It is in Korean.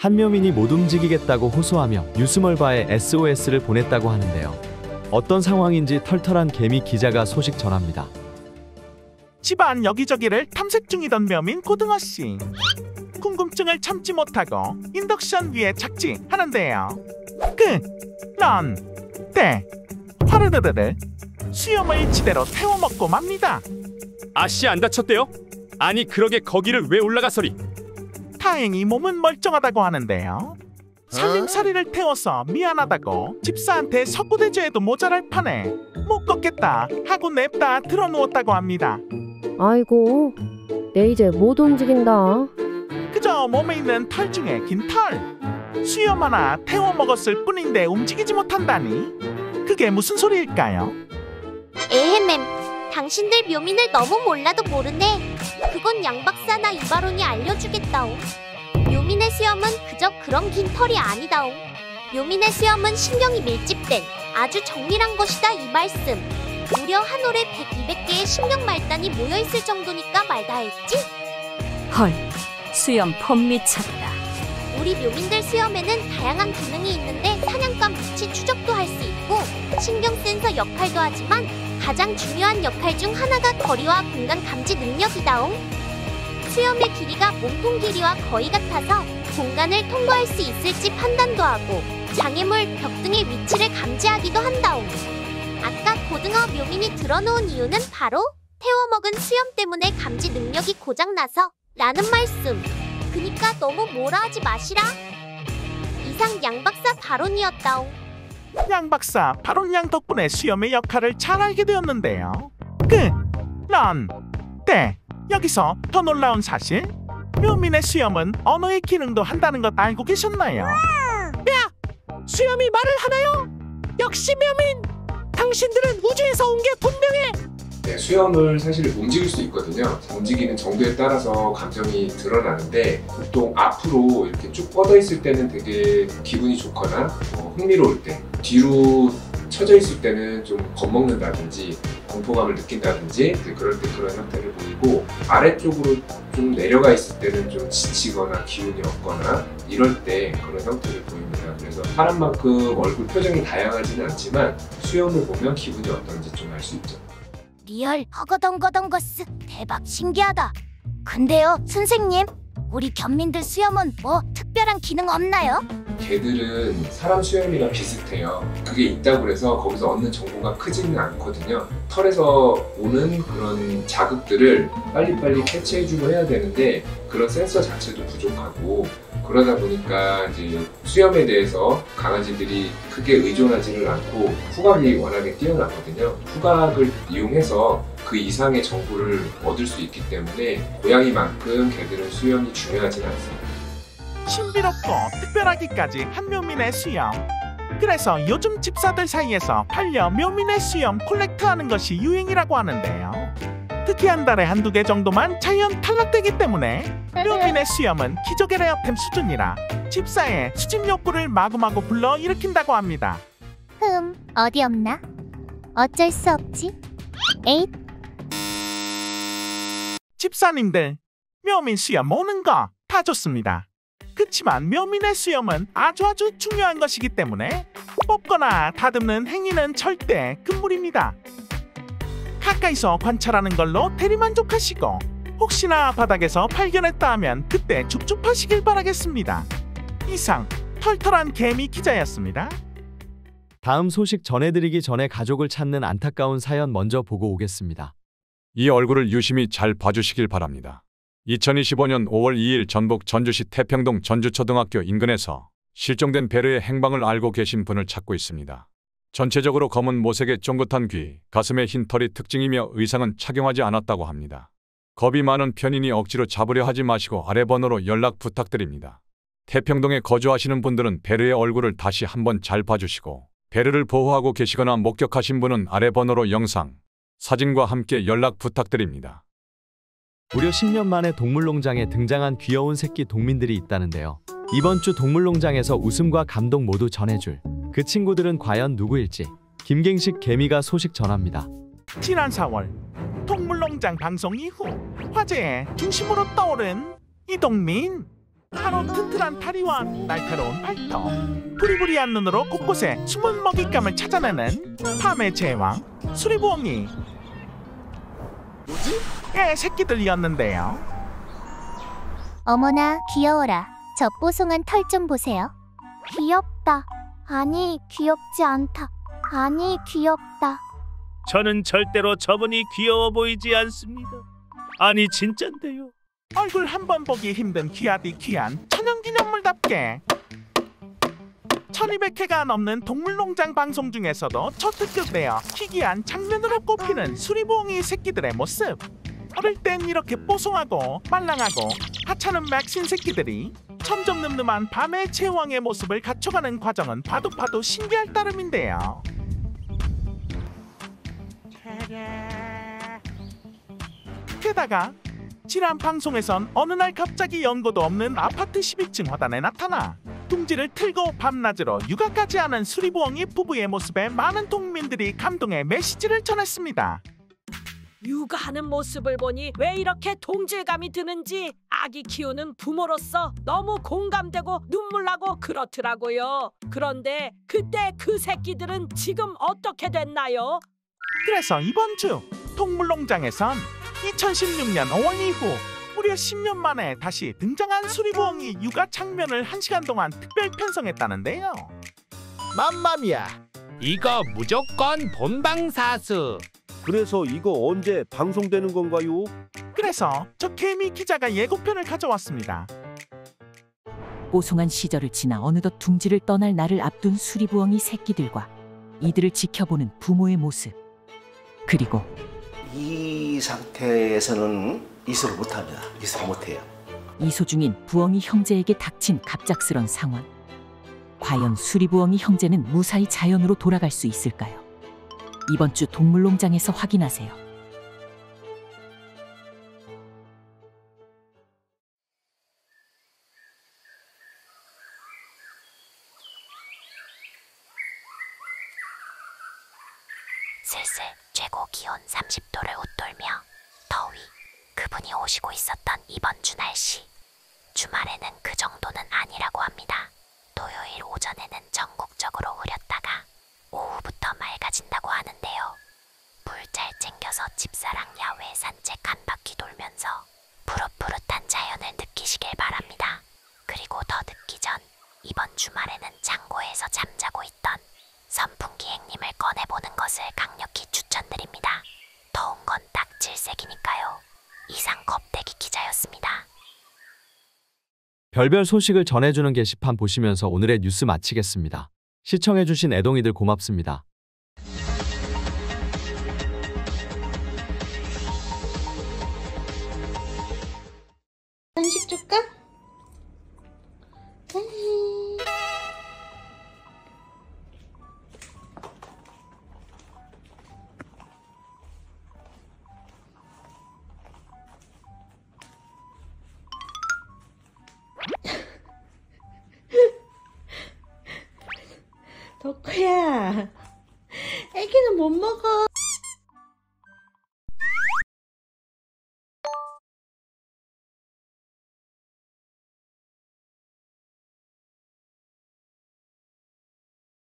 한묘민이 못 움직이겠다고 호소하며 뉴스멀바에 SOS를 보냈다고 하는데요. 어떤 상황인지 털털한 개미 기자가 소식 전합니다. 집안 여기저기를 탐색 중이던 묘민 고등어씨. 궁금증을 참지 못하고 인덕션 위에 착지하는데요. 화르르르르 수염을 지대로 태워먹고 맙니다. 아씨 안 다쳤대요? 아니 그러게 거기를 왜 올라가서리? 다행히 몸은 멀쩡하다고 하는데요. 살림살이를 태워서 미안하다고 집사한테 석고대죄에도 모자랄 판에 못 걷겠다 하고 냅다 들어누웠다고 합니다. 아이고, 내 이제 못 움직인다. 그저 몸에 있는 털 중에 긴 털. 수염 하나 태워 먹었을 뿐인데 움직이지 못한다니. 그게 무슨 소리일까요? 에헤맴, 당신들 묘민을 너무 몰라도 모르네. 그건 양박사나 이바론이 알려주겠다오. 묘민의 수염은 그저 그런 긴 털이 아니다오. 묘민의 수염은 신경이 밀집된 아주 정밀한 것이다 이 말씀. 무려 한 올에 100, 200개의 신경 말단이 모여있을 정도니까 말다 했지? 헐, 수염 폼 미쳤다. 우리 묘민들 수염에는 다양한 기능이 있는데 사냥감 위치 추적도 할 수 있고 신경 센서 역할도 하지만 가장 중요한 역할 중 하나가 거리와 공간 감지 능력이다옹. 수염의 길이가 몸통 길이와 거의 같아서 공간을 통과할 수 있을지 판단도 하고 장애물, 벽 등의 위치를 감지하기도 한다옹. 아까 고등어 묘민이 들어놓은 이유는 바로 태워먹은 수염 때문에 감지 능력이 고장나서 라는 말씀. 그니까 너무 뭐라 하지 마시라. 이상 양박사 바론이었다옹. 양박사 바론양 덕분에 수염의 역할을 잘 알게 되었는데요. 여기서 더 놀라운 사실? 묘민의 수염은 언어의 기능도 한다는 것 알고 계셨나요? 야! 수염이 말을 하나요? 역시 묘민! 당신들은 우주에서 온 게 분명해! 네, 수염을 사실 움직일 수 있거든요. 움직이는 정도에 따라서 감정이 드러나는데 보통 앞으로 이렇게 쭉 뻗어 있을 때는 되게 기분이 좋거나 흥미로울 때, 뒤로 처져 있을 때는 좀 겁먹는다든지 공포감을 느낀다든지 그럴 때 그런 형태를 보이고, 아래쪽으로 좀 내려가 있을 때는 좀 지치거나 기운이 없거나 이럴 때 그런 형태를 보입니다. 그래서 사람만큼 얼굴 표정이 다양하지는 않지만 수염을 보면 기분이 어떤지 좀 알 수 있죠. 리얼 허거덩거덩거스 대박 신기하다. 근데요 선생님, 우리 견민들 수염은 뭐 특별한 기능 없나요? 개들은 사람 수염이랑 비슷해요. 그게 있다고 해서 거기서 얻는 정보가 크지는 않거든요. 털에서 오는 그런 자극들을 빨리빨리 캐치해주고 해야 되는데 그런 센서 자체도 부족하고, 그러다 보니까 이제 수염에 대해서 강아지들이 크게 의존하지를 않고 후각이 워낙에 뛰어나거든요. 후각을 이용해서 그 이상의 정보를 얻을 수 있기 때문에 고양이만큼 개들은 수염이 중요하지는 않습니다. 신비롭고 특별하기까지 한 묘민의 수염. 그래서 요즘 집사들 사이에서 반려묘민의 수염 콜렉트하는 것이 유행이라고 하는데요. 특히 한 달에 한두 개 정도만 자연 탈락되기 때문에 묘민의 수염은 기적의 레어템 수준이라 집사의 수집 욕구를 마구마구 불러일으킨다고 합니다. 어디 없나? 어쩔 수 없지. 에잇. 집사님들, 묘민 수염 모는 거 다 좋습니다. 그치만 묘민의 수염은 아주 중요한 것이기 때문에 뽑거나 다듬는 행위는 절대 금물입니다. 가까이서 관찰하는 걸로 대리만족하시고 혹시나 바닥에서 발견했다 하면 그때 줍줍하시길 바라겠습니다. 이상 털털한 개미 기자였습니다. 다음 소식 전해드리기 전에 가족을 찾는 안타까운 사연 먼저 보고 오겠습니다. 이 얼굴을 유심히 잘 봐주시길 바랍니다. 2025년 5월 2일 전북 전주시 태평동 전주초등학교 인근에서 실종된 베르의 행방을 알고 계신 분을 찾고 있습니다. 전체적으로 검은 모색의 쫑긋한 귀, 가슴에 흰 털이 특징이며 의상은 착용하지 않았다고 합니다. 겁이 많은 편이니 억지로 잡으려 하지 마시고 아래 번호로 연락 부탁드립니다. 태평동에 거주하시는 분들은 베르의 얼굴을 다시 한번 잘 봐주시고 베르를 보호하고 계시거나 목격하신 분은 아래 번호로 영상, 사진과 함께 연락 부탁드립니다. 무려 10년 만에 동물농장에 등장한 귀여운 새끼 동민들이 있다는데요. 이번 주 동물농장에서 웃음과 감동 모두 전해줄 그 친구들은 과연 누구일지 김갱식 개미가 소식 전합니다. 지난 4월 동물농장 방송 이후 화제의 중심으로 떠오른 이동민. 한온 튼튼한 다리와 날카로운 발톱, 부리부리한 눈으로 곳곳에 숨은 먹잇감을 찾아내는 밤의 제왕 수리부엉이 의 새끼들이었는데요. 어머나 귀여워라. 저 뽀송한 털 좀 보세요. 귀엽다. 아니 귀엽지 않다. 아니 귀엽다. 저는 절대로 저분이 귀여워 보이지 않습니다. 아니 진짠데요. 얼굴 한 번 보기 힘든 귀하디 귀한 천연기념물답게 1200회가 넘는 동물농장 방송 중에서도 초특급되어 희귀한 장면으로 꼽히는 수리부엉이 새끼들의 모습. 어릴 땐 이렇게 뽀송하고 말랑하고 하찮은 맥신 새끼들이 점점 늠름한 밤의 제왕의 모습을 갖춰가는 과정은 봐도 신기할 따름인데요. 게다가 지난 방송에선 어느 날 갑자기 연고도 없는 아파트 12층 화단에 나타나 둥지를 틀고 밤낮으로 육아까지 하는 수리부엉이 부부의 모습에 많은 동민들이 감동의 메시지를 전했습니다. 육아하는 모습을 보니 왜 이렇게 동질감이 드는지 아기 키우는 부모로서 너무 공감되고 눈물 나고 그렇더라고요. 그런데 그때 그 새끼들은 지금 어떻게 됐나요? 그래서 이번 주 동물농장에선 2016년 5월 이후 무려 10년 만에 다시 등장한 수리부엉이 육아 장면을 1시간 동안 특별 편성했다는데요. 맘마미야, 이거 무조건 본방사수. 그래서 이거 언제 방송되는 건가요? 그래서 저 개미 기자가 예고편을 가져왔습니다. 뽀송한 시절을 지나 어느덧 둥지를 떠날 날을 앞둔 수리부엉이 새끼들과 이들을 지켜보는 부모의 모습. 그리고 이 상태에서는 이소를 못합니다. 이소를 못해요. 이소 중인 부엉이 형제에게 닥친 갑작스런 상황. 과연 수리부엉이 형제는 무사히 자연으로 돌아갈 수 있을까요? 이번 주 동물농장에서 확인하세요. 슬슬 최고 기온 30도를 웃돌며 더위, 그분이 오시고 있었던 이번 주 날씨. 주말에는 그 정도는 아니라고 합니다. 토요일 오전에는 전국적으로 흐렸다가 오후부터 맑아진다고 하는데요. 물 잘 챙겨서 집사랑 야외 산책 한 바퀴 돌면서 푸릇푸릇한 자연을 느끼시길 바랍니다. 그리고 더 늦기 전 이번 주말에는 창고에서 잠자고 있던 선풍기행님을 꺼내보는 것을 강력히 추천드립니다. 더운 건 딱 질색이니까요. 이상 겁대기 기자였습니다. 별별 소식을 전해주는 게시판 보시면서 오늘의 뉴스 마치겠습니다. 시청해주신 애동이들 고맙습니다. 한식 줄까? 덕후야, 애기는 못 먹어.